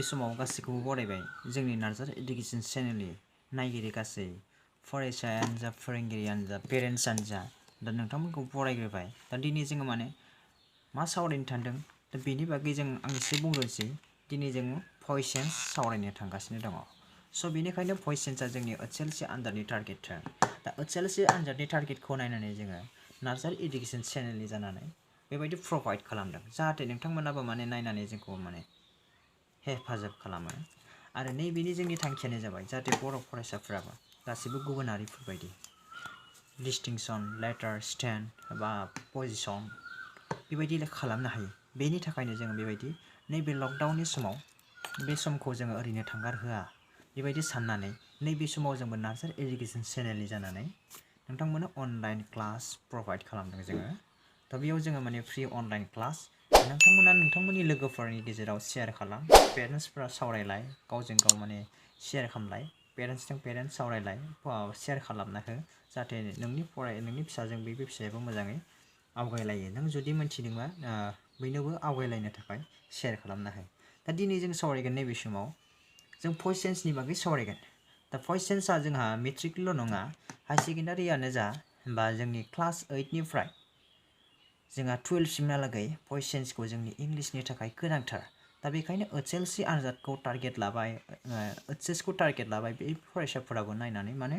समाव गासैखौबो बरायबाय जोंनि नार्जारी एडुकेशन चेनेलनि नायगिरि गासै फरायसायानो जा फोरोंगिरियानो जा पेरेन्टसआनो जा दा नोंथांमोनखौ बरायग्रोबाय दा दिनै जोङो माने मा सावरायनो थांदों दा बेनि बागै जों आं एसे बुंग्रोनोसै दिनै जोङो भइस चेन्ज सावरायनो थांगासिनो दङ स' बेनिखायनो भइस चेन्जआ जोंनि ओइचएलसि आनजादनि टारगेटथार दा ओइचएलसि आनजादनि टारगेटखौ नायनानै जोङो नार्जारी एडुकेशन चेनेलनि जानानै बेबायदि प्रभाइड खालामदों जाहाथे नोंथांमोनाबो माने नायनानै जोंखौ माने हेफाजाब खालामो आरो नैबेनि जोंनि थांखियानो जाबाय जाहाथे बर' फरायसाफोराबो गासैबो गुबुन हारिफोरबायदि डिस्टिंसन लेटार स्टेन्ड बा पजिसन बेबायदि खालामनो हायो बेनि थाखायनो जोङो बेबायदि नैबे लकडाउननि समाव बे समखौ जोङो ओरैनो थांगारहोआ बेबायदि साननानै नैबे समाव जोंबो नार्जारी एडुकेशन चेनेलनि जानानै नोंथांमोननो अनलाइन क्लास प्रभाइड खालामदों जोङो दा बेयाव जोङो माने फ्रि अनलाइन क्लास नोंथांमोना नोंथांमोननि लोगोफोरनि गेजेराव शेयार खालाम पेरेन्टसफोरा सावरायलाय गावजों गाव माने शेयार खालामलाय पेरेन्टसजों पेरेन्टस सावरायलाय शेयार खालामना हो जाहाथे नोंनि फिसाजों बे फिसायाबो मोजाङै आवगायलायो नों जुदि मिथिदोंबा बयनोबो आवगायलायनो थाखाय शेयार खालामना हो दा दिनै जों सावरायगोन नैबे समाव जों भइस चेन्जनि बागै सावरायगोन दा भइस चेन्जआ जोंहा मेट्रिकल' नङा हाई सेकेन्डारियानो जा बा जोंनि क्लास 8निफ्राय जोंहा 12सिमहालागै भइस चेन्जखौ जोंनि इंलिशनि थाखाय गोनांथार दा बेखायनो ओइचएलसि आनजादखौ टारगेट लाबाय ओइचएसखौ टारगेट लाबाय बे फरायसाफोराबो नायनानै माने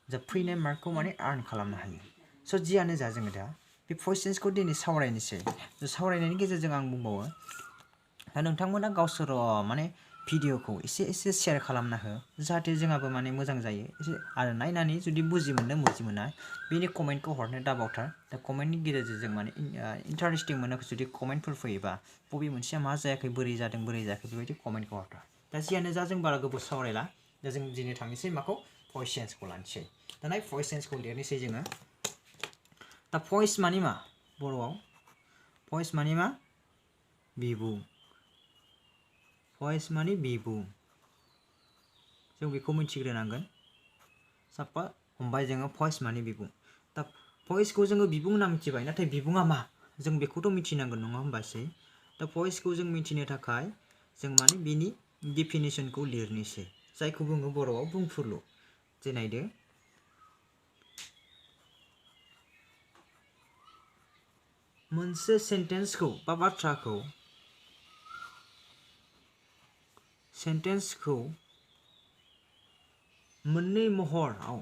जा फैनाय मार्कखौ माने आर्न खालामनो हायो स' जियानो जा जोङो दा बे भइस चेन्जखौ दिनै सावरायनोसै सावरायनायनि गेजेरजों आं बुंबावो दा नोंथांमोना गावसोर माने भिडिअखौ एसे शेयार खालामना हो जाहाथे जोंहाबो माने मोजां जायो एसे आरो नायनानै जुदि बुजि मोनदों बुजि मोना बेनि कमेन्टखौ हरनो दाबावथार दा कमेन्टनि गेजेरजों जों माने इन्टारेस्टिं मोनो जुदि कमेन्टफोर फैयोबा बबे मोनसेया मा जायाखै बोरै जादों बोरै जायाखै बेबायदि कमेन्टखौ हरथार दा जियानो जा जों बारा गोबाव सावरायला दा जों दिनै थांनोसै माखौ भइस चेन्जखौ लानोसै दाना भइस चेन्जखौ लिरनोसै जोङो दा भइस मानि मा बर'आव भइस मानि मा बिबुं भइस मानि बिबुं जों बेखौ मिथिग्रोनांगोन साफा हमबाय जोङो भइस मानि बिबुं दा भइसखौ जोङो बिबुं होनना मिथिबाय नाथाय बिबुङा मा जों बेखौथ' मिथिनांगोन नङा होमबासै दा भइसखौ जों मिथिनो थाखाय जों माने बिनि डेफिनेसनखौ लिरनोसै जायखौ बुङो बर'आव बुंफुरलु जे नायदो मोनसे सेन्टेन्सखौ बा बाथ्राखौ मोननै महराव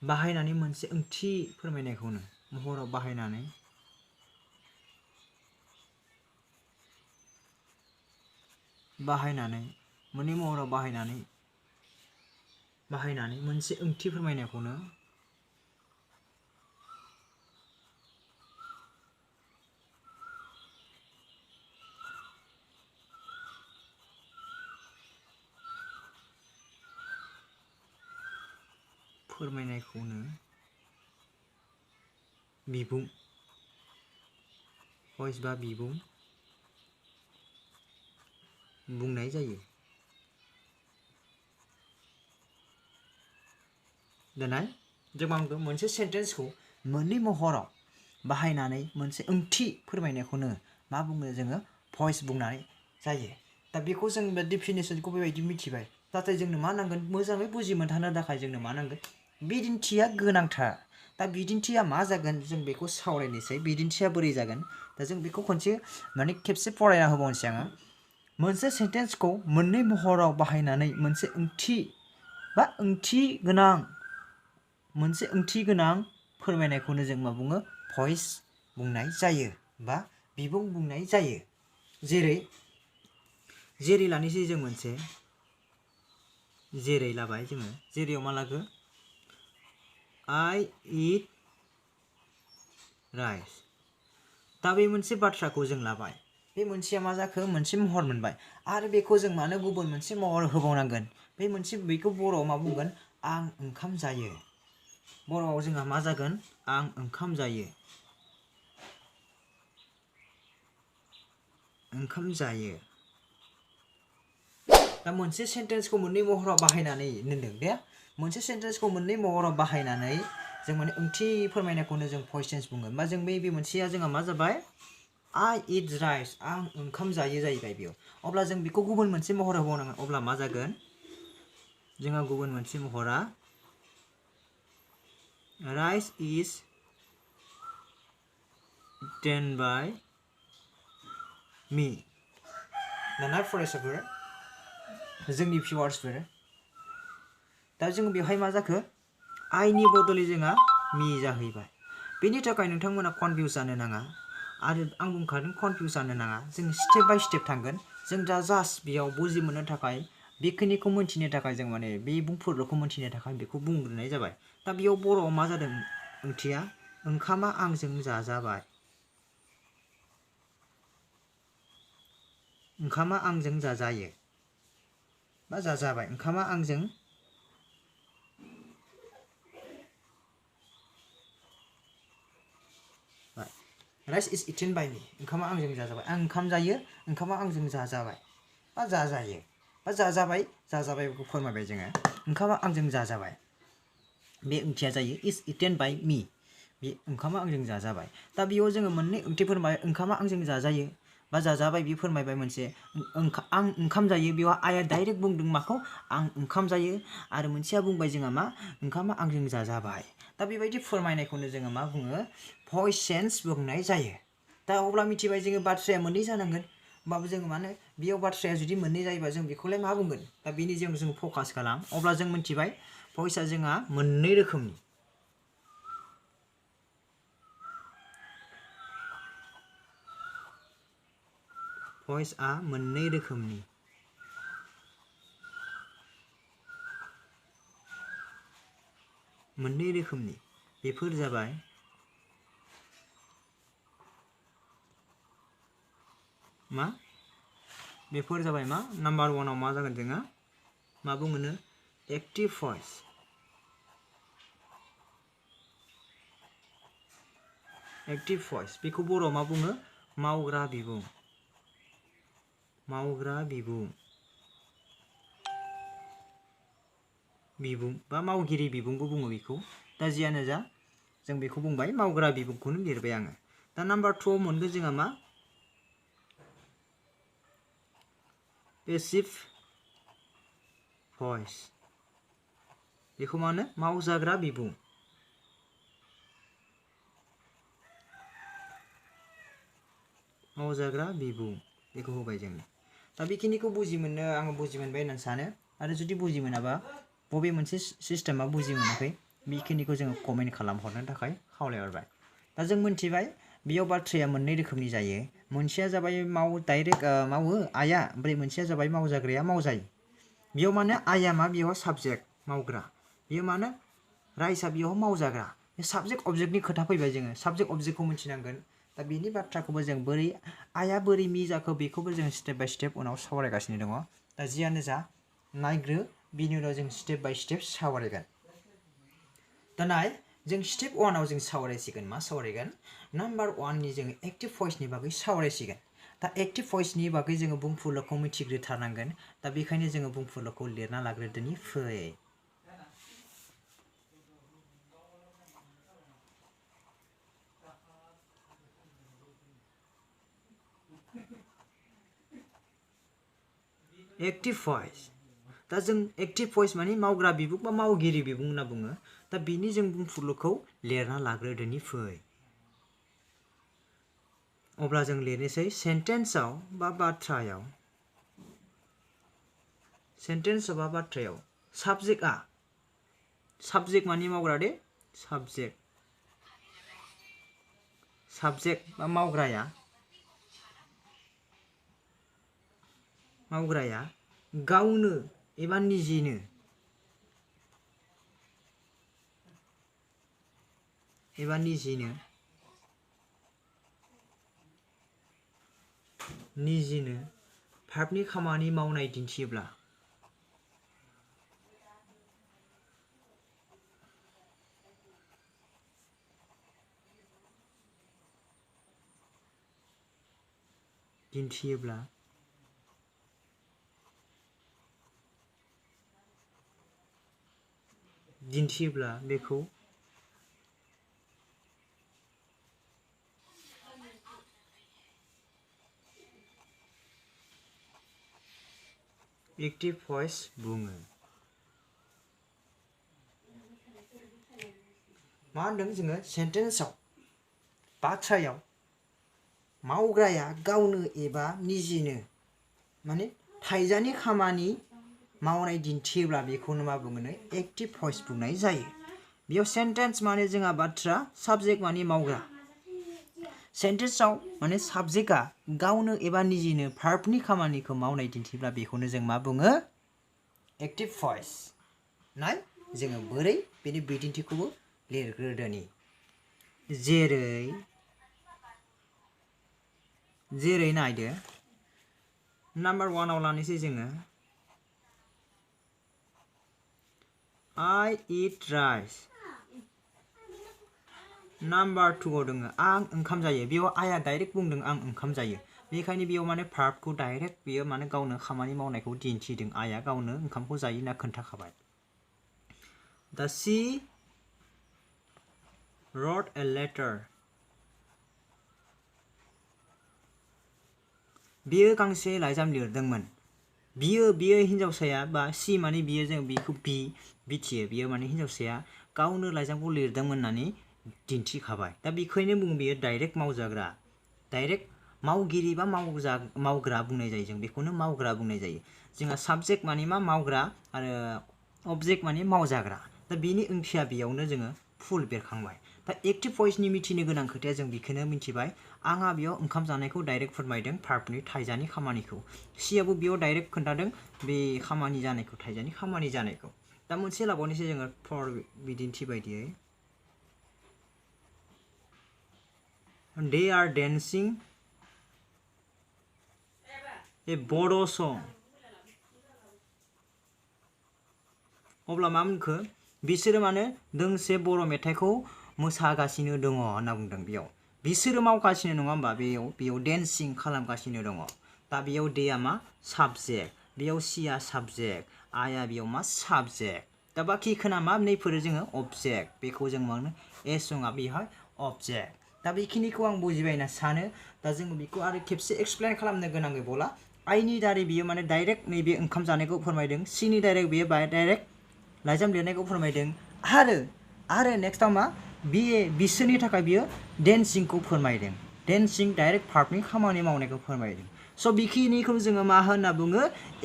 बाहायनानै मोनसे ओंथि फोरमायनायखौनो महराव बाहायनानै मोननै महराव बाहायनानै मोनसे ओंथि फोरमायनायखौनो बिबुं भइस बा बिबुं बुंनाय जायो दाना जों मा बुंदों मोनसे सेन्टेन्सखौ मोननै महराव बाहायनानै मोनसे ओंथि फोरमायनायखौनो मा बुङो जोङो भइस बुंनाय जायो दा बेखौ जों बे डेफिनेसनखौ बेबायदि मिथिबाय नाथाय जोंनो मा नांगोन मोजाङै बुजि मोनथानो थाखाय जोंनो मा नांगोन बिदिन्थिया गोनांथार दा बिदिन्थिया मा जागोन जों बेखौ सावरायनोसै बिदिन्थिया बोरै जागोन दा जों बेखौ माने खेबसे फरायना होबावनोसै आङो मोनसे सेन्टेन्सखौ मोननै महराव बाहायनानै मोनसे ओंथि गोनां फोरमायनायखौनो जों मा बुङो भइस बुंनाय जायो बा बिबुं बुंनाय जायो जेरै लानोसै जों मोनसे जेरै लाबाय जोङो जेरैयाव मा लागो I eat rice दा बे मोनसे बाथ्राखौ जों लाबाय बे मोनसेया मा जाखो मोनसे महर मोनबाय आरो बेखौ जों मानो गुबुन मोनसे महर होबावनांगोन बेखौ बर'आव मा बुंगोन आं ओंखाम जायो बर'आव जोंहा मा जागोन आं ओंखाम जायो दा मोनसे सेन्टेन्सखौ मोननै महराव बाहायनानै मोनसे सेन्टेन्सखौ मोननै महराव बाहायनानै जों माने ओंथि फोरमायनायखौनो जों भइस चेन्ज बुङो बा जों बे मोनसेया जोंहा मा जाबाय I eat rice आं ओंखाम जायो जाहैबाय बेयाव अब्ला जों बेखौ गुबुन मोनसे महर होबावनांगोन अब्ला मा जागोन जोंहा गुबुन मोनसे महरा rice is eaten by me दाना फरायसाफोर जोंनि भिउवार्सफोर दा जों बेवहाय मा जाखो आइनि बदलै जोंहा मी जाहैबाय बेनि थाखाय नोंथांमोना कनफिउज जानो नाङा आरो आं बुंखादों कनफिउज जानो नाङा जों स्टेप बाय स्टेप थांगोन जों दा जास्ट बेयाव बुजि मोननो थाखाय बेखिनिखौ मोनथिनो थाखाय जों माने बे बुंफुरलुखौ मोनथिनो थाखाय बेखौ बुंग्रोनाय जाबाय दा बेयाव बर'आव मा जादों ओंथिया ओंखामा आंजों जाजाबाय ओंखामा आंजों जाजायो बा जाजाबाय ओंखामा आंजों राइस इज इटेन बाय मी ओंखामा आंजों जाजाबाय आं ओंखाम जायो ओंखामा आंजों जाजाबाय बा जाजायो बा जाजाबाय जाजाबायखौ फोरमायबाय जोङो ओंखामा आंजों जाजाबाय बे ओंथिया जायो इज इटेन बाय मी बे ओंखामा आंजों जाजाबाय दा बेयाव जोङो मोननै ओंथि फोरमाय ओंखामा आंजों जाजायो बा जाजाबाय बे फोरमायबाय मोनसे आं ओंखाम जायो बेयाव आइया डाइरेक्ट बुंदों माखौ आं ओंखाम जायो आरो मोनसेया बुंबाय जोंहा मा ओंखामा आंजों जाजाबाय दा बेबायदि फोरमायनायखौनो जोङो मा बुङो भइस चेन्ज बुंनाय जायो दा अब्ला मिथिबाय जोङो बाथ्राया मोननै जानांगोन होमबाबो जोङो माने बेयाव बाथ्राया जुदि मोननै जायोबा जों बेखौलाय मा बुंगोन दा बेनि जों फकास खालाम अब्ला जों मिथिबाय भइसआ जोंहा मोननै रोखोमनि भइसआ मोननै रोखोमनि बेफोर जाबाय मा बेफोर जाबाय मा नाम्बार 1 आव मा जागोन जोङो मा बुङोनो एक्टिभ भइस बेखौ बर'आव मा बुङो मावग्रा बिबुं बा मावगिरि बिबुंबो बुङो बेखौ दा जियानो जा जों बेखौ बुंबाय मावग्रा बिबुंखौनो लिरबाय आङो दा नाम्बार 2 आव मोनगोन जोंहा मा पेसिभ भइस बेखौ मा होनो मावजाग्रा बिबुं बेखौ होबाय जों दा बेखिनिखौ बुजि मोननो आङो बुजि मोनबाय होननानै सानो आरो जुदि बुजि मोनाबा बबे मोनसे सिस्टेमा बुजि मोनाखै बेखिनिखौ जोङो कमेन्ट खालामहरनो थाखाय खावलायहरबाय दा जों मोनथिबाय बेयाव बाथ्राया मोननै रोखोमनि जायो मोनसेया जाबाय डाइरेक्ट मावो आइया ओमफ्राय मोनसेया जाबाय मावजाग्राया मावजायो बेयाव माने आइया मा बेयाव साबजेक्ट मावग्रा बेयो माने राइसआ बेयाव मावजाग्रा बे साबजेक्ट अबजेक्टनि खोथा फैबाय जोङो साबजेक्ट अबजेक्टखौ मिथिनांगोन दा बेनि बाथ्राखौबो जों बोरै आइया बोरै मी जाखो बेखौबो जों स्टेप बाय स्टेप उनाव सावरायगासिनो दङ दा जियानो जा नायग्रो बिनि उनाव जों स्टेप बाय स्टेप सावरायगोन दा नाय जों स्टेप 1 आव जों सावरायसिगोन मा सावरायगोन नाम्बार 1 नि जोङो एक्टिभ भइसनि बागै सावरायसिगोन दा एक्टिभ भइसनि बागै जोङो बुंफुरलुखौ मिथिग्रोथारनांगोन दा बेखायनो जोङो बुंफुरलुखौ लिरना लाग्रोदोनि फै एक्टिभ भइस दा जों एक्टिभ भइस माने मावग्रा बिबुं बा मावगिरि बिबुं होनना बुङो दा बिनि जों बुंफुरलुखौ लिरना लाग्रोदोनि फै अब्ला जों लिरनोसै सेन्टेन्सआव बा बाथ्रायाव साबजेक्ट माने मावग्रा दे साबजेक्ट बा मावग्राया गावनो एबा निजेनो भार्बनि खामानि मावनाय दिन्थियोब्ला बेखौ एक्टिव भइस बुङो। मा होनदों जोङो सेन्टेन्सआव बाथ्रायाव मावग्राया गावनो एबा निजेनो माने थाइजानि खामानि मावनाय दिन्थियोब्ला बेखौनो मा बुङो एक्टिभ भइस बुंनाय जायो। बेयाव सेन्टेन्स माने जोंहा बाथ्रा, साबजेक्ट माने मावग्रा। सेन्टेन्सआव माने साबजेक्टआ गावनो एबा निजेनो भार्बनि खामानिखौ मावनाय दिन्थियोब्ला बेखौनो जों मा बुङो एक्टिभ भइस। नाय जोङो बोरै बेनि बिदिन्थिखौबो लिरग्रोदोनि। जेरै नायदो नाम्बार 1 आव लानोसै जोङो I eat rice। नाम्बार 2 आव दङ आं ओंखाम जायो। बेयाव आइया डाइरेक्ट बुंदों आं ओंखाम जायो। बेखायनो बेयाव माने भार्बखौ डाइरेक्ट बेयो माने गावनो खामानि मावनायखौ दिन्थिदों। आइया गावनो ओंखामखौ जायो होनना खोन्थाखाबाय। दा she wrote a letter। बियो गांसे लाइजाम लिरदोंमोन। बियो हिन्जावसाया बा सि माने बियो जों बेखौ बिथियो। बियो माने हिन्जावसाया गावनो लाइजामखौ लिरदोंमोन होननानै दिन्थिखाबाय। दा बेखौनो बुङो बियो डाइरेक्ट मावजाग्रा। डाइरेक्ट मावगिरि बा मावग्रा बुंनाय जायो। जों बेखौनो मावग्रा बुंनाय जायो। जोंहा साबजेक्ट माने मा मावग्रा आरो अबजेक्ट माने मावजाग्रा। दा बेनि ओंथिया बेयावनो जोङो फुल बेरखांबाय। दा एक्टिभ भइसनि मिथिनो गोनां खोथाया जों बेखौनो मिथिबाय। आंहा बेयाव ओंखाम जानायखौ डाइरेक्ट फोरमायदों भार्बनि थाइजानि खामानिखौ। सियाबो बेयाव डाइरेक्ट खोन्थादों बे खामानि जानायखौ, थाइजानि खामानि जानायखौ। दा मोनसे लाबावनोसै जोङो फर बिदिन्थि बायदियै They are dancing a Bodo song। अब्ला मा मोनखो बिसोरो माने दोंसे बर' मेथाइखौ मोसागासिनो दङ होनना बुंदों। बेयाव बिसोरो मावगासिनो नङा होमबा, बेयाव डेन्सिं खालामगासिनो दङ। दा बेयाव डेया मा साबजेक्ट, बेयाव सिया साबजेक्ट, आया बेयाव मा साबजेक्ट। दा बाखि खोना मा नैफोरो जोङो अबजेक्ट। बेखौ जों मा होनो एसङा बेहाय अबजेक्ट। दा बेखिनिखौ आं बुजिबाय होनना सानो। दा जोङो बेखौ आरो खेबसे एक्सप्लेन खालामनो गोनां गैबावला। आइनि दारै बियो माने डाइरेक्ट नैबे ओंखाम जानायखौ फोरमायदों। सिनि डाइरेक्ट बियो डाइरेक्ट लाइजाम लिरनायखौ फोरमायदों। आरो नेक्स्टआव मा बिसोरनि थाखाय बियो डेन्सिंखौ फोरमायदों। डेन्सिं डाइरेक्ट भार्बनि खामानि मावनायखौ फोरमायदों। स' बेखिनिखौ जोङो मा होनना बुङो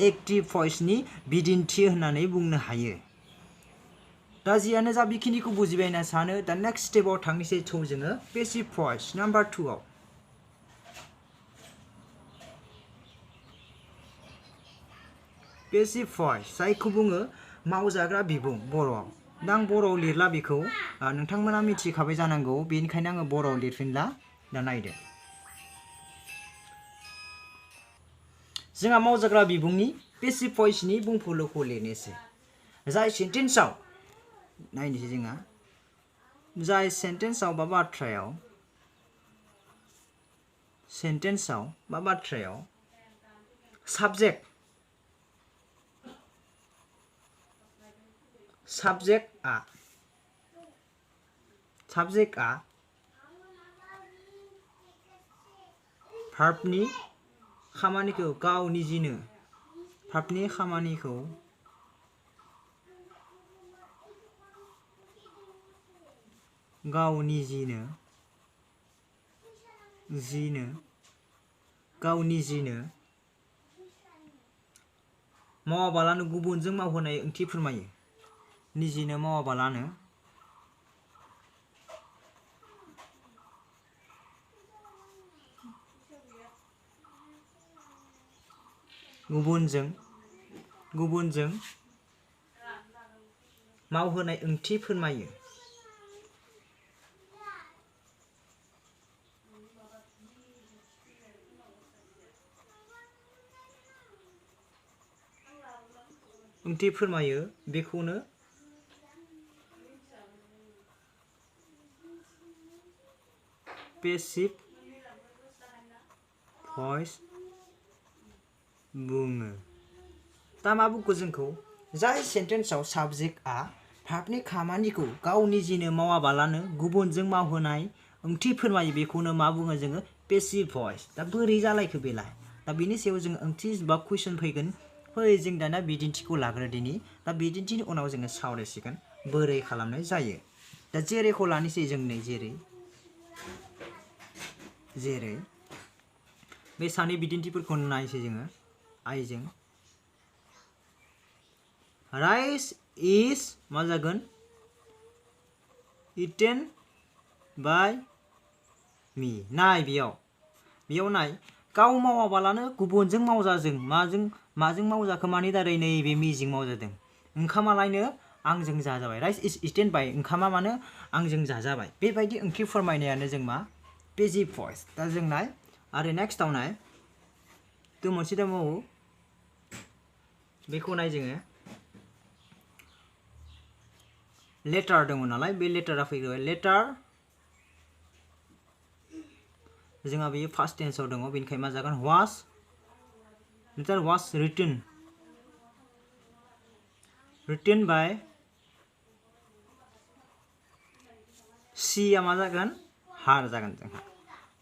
एक्टिभ भइसनि बिदिन्थि होननानै बुंनो हायो। दा जियानो जा बेखिनिखौ बुजिबाय होनना सानो। दा नेक्स्ट स्टेपाव थांनोसै थौ जोङो पेसिभ भइस नाम्बार 2 आव। पेसिभ भइस जायखौ बुङो मावजाग्रा बिबुं बर'आव। दा आं बर'आव लिरला बेखौ, नोंथांमोना मिथिखाबाय जानांगौ। बेनिखायनो आङो बर'आव लिरफिनला। दा नायदो जोंहा मावजाग्रा बिबुंनि पेसिभ भइसनि बुंफुरलुखौ लिरनोसै। जाय सेन्टेन्सआव नायनोसै जोंहा जाय सेन्टेन्सआव बा बाथ्रायाव साबजेक्टआ भार्बनि खामानिखौ गाव निजेनो मावाबालानो गुबुनजों मावहोनाय ओंथि फोरमायो। निजेनो मावाबालानो गुबुनजों मावहोनाय ओंथि फोरमायो। बेखौनो पेसिभ भइस बुङो। दा मा बुंखो जोंखौ जाय सेन्टेन्सआव साबजेक्टआ भार्बनि खामानिखौ गाव निजेनो मावाबालानो गुबुनजों मावहोनाय ओंथि फोरमायो बेखौनो मा बुङो जोङो पेसिभ भइस। दा बोरै जालायखो बेलाय? दा बेनि सायाव जोङो ओंथि बा कुइसन फैगोन फै जों दाना बिदिन्थिखौ लाग्रोदिनि दा बिदिन्थिनि उनाव जोङो सावरायसिगोन बोरै खालामनाय जायो दा जेरैखौ लानोसै जों नै जेरै बे सानै बिदिन्थिफोरखौ नायसै जोङो आइजों राइस इज मा जागोन इटेन बाय मी नाय बेयाव नाय गाव मावाबालानो गुबुनजों मावजाजों माजों मावजाखो मानि दारै नैबे मिजों मावजादों ओंखामालायनो आंजों जाजाबाय राइस इज इटेन बाय ओंखामा मानो आंजों जाजाबाय बेबायदि ओंथि फोरमायनायानो जों मा पेसिभ भइस दा जों नाय आरो नेक्स्टआव नाय थ' मोनसे दंबावो बेखौ नाय जोङो लेटार दङ नालाय बे लेटारा फैबाय लेटार जोंहा बेयो फार्स्ट टेन्सआव दङ बेनिखायनो मा जागोन लेटार वाज रिटेन बाय सिया मा जागोन हार जागोन जोंहा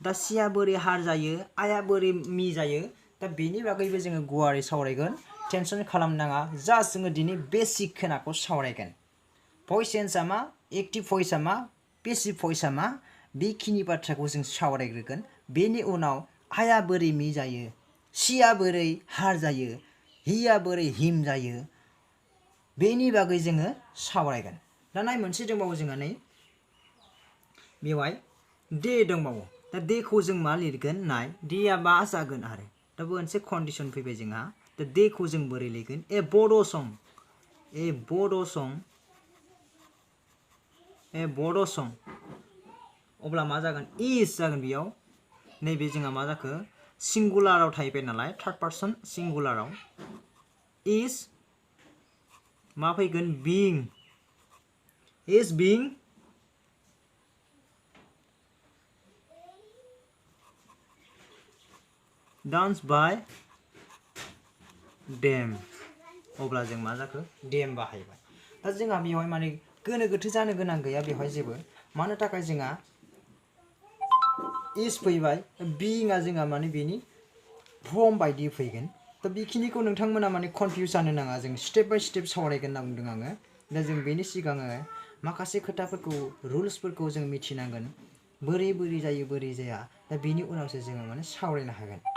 दा सिया बोरै हार जायो आया बोरै मी जायो दा बेनि बागैबो जोङो गुवारै सावरायगोन टेनसन खालामनाङा जास्ट जोङो दिनै बेसिक खोनाखौ सावरायगोन भइस चेन्जआ मा एक्टिभ भइसआ मा पेसिभ भइसआ मा बेखिनि बाथ्राखौ जों सावरायग्रोगोन बेनि उनाव आया बोरै मी जायो सिया बोरै हार जायो हिया बोरै हिम जायो बेनि बागै जोङो सावरायगोन दा नाय मोनसे दंबावो जोंहा नै बेवहाय दे दंबावो दा देखौ जों मा लिरगोन नाय देया मा जागोन आरो दा मोनसे कन्डिसन फैबाय जोंहा दा देखौ जों बोरै लिरगोन ए बड' सं अब्ला मा जागोन इज जागोन बेयाव नैबे जोंहा मा जाखो सिंगुलाराव थाहैबाय नालाय थार्ड पार्सन सिंगुलाराव इज मा फैगोन बिं डान्स बाय देम अब्ला जों मा जाखो देम बाहायबाय दा जोंहा बेवहाय माने गोनो गोथो जानो गोनां गैया बेवहाय जेबो मानो थाखाय जोंहा इज फैबाय बिंआ जोंहा माने बेनि फर्म बायदि फैगोन दा बेखिनिखौ नोंथांमोना माने कनफिउज जानो नाङा जों स्टेप बाय स्टेप सावरायगोन होनना बुंदों आङो दा जों बेनि सिगाङो माखासे खोथाफोरखौ रुल्सफोरखौ जों मिथिनांगोन बोरै जायो बोरै जाया दा बेनि उनावसो जोङो माने सावरायनो हागोन